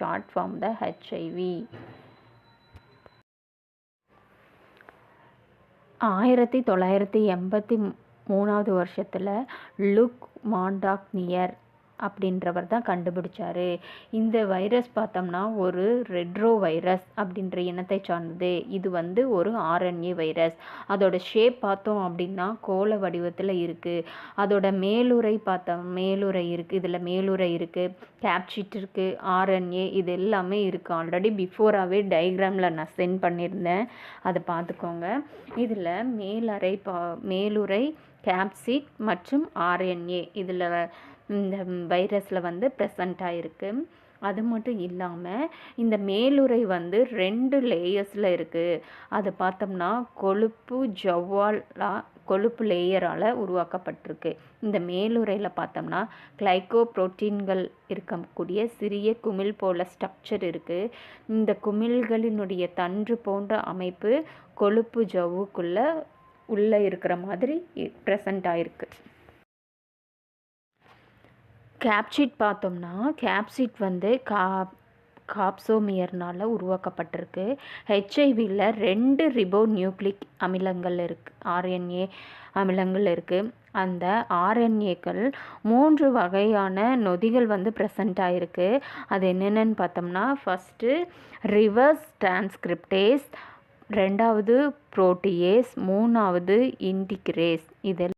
short form the HIV. 1983 வருஷத்தில் look மாண்டாக்னியர் அப்படின்றவர் தான் கண்டுபிடிச்சார். இந்த வைரஸ் பார்த்தோம்னா ஒரு ரெட்ரோ வைரஸ் அப்படின்ற இனத்தை சார்ந்தது. இது ஒரு RNA வைரஸ். அதோட ஷேப் பார்த்தோம் அப்படின்னா கோள வடிவத்தில் இருக்குது. அதோட மேலுறை இருக்குது. இதில் மேலுறை இருக்குது, கேப்சிட் இருக்குது, RNA இது எல்லாமே இருக்குது. ஆல்ரெடி பிஃபோராகவே டயக்ராமில் நான் சென்ட் பண்ணியிருந்தேன், அதை பார்த்துக்கோங்க. இதில் மேலுறை, கேப்சிட் மற்றும் RNA இதில் இந்த வைரஸில் ப்ரெசண்ட் ஆகிருக்கு. அது மட்டும் இல்லாமல் இந்த மேலுறை 2 லேயர்ஸில் இருக்குது. அது பார்த்தோம்னா கொழுப்பு லேயரால் உருவாக்கப்பட்டிருக்கு. இந்த மேலுறையில் பார்த்தோம்னா கிளைகோப்ரோட்டீன்கள் இருக்கக்கூடிய சிறிய குமிழ் போல ஸ்ட்ரக்சர் இருக்குது. இந்த குமிழ்களினுடைய தண்டு போன்ற அமைப்பு கொழுப்பு ஜவ்வுக்குள்ளே உள்ளே இருக்கிற மாதிரி ப்ரெசண்ட் ஆகிருக்கு. கேப்சிட் பார்த்தோம்னா கேப்சிட் காப்சோமியர்னால் உருவாக்கப்பட்டிருக்கு. ஹெச்ஐவியில் 2 ரிபோ நியூக்ளிக் அமிலங்கள் இருக்குது, RNA அமிலங்கள் இருக்குது. அந்த RNAக்கள் 3 வகையான நொதிகள் ப்ரெசண்ட் ஆகிருக்கு. அது என்னென்னு பார்த்தோம்னா, ஃபஸ்ட்டு ரிவர்ஸ் டிரான்ஸ்கிரிப்டேஸ், 2வது புரோட்டியேஸ், 3வது இன்டிகிரேஸ். இது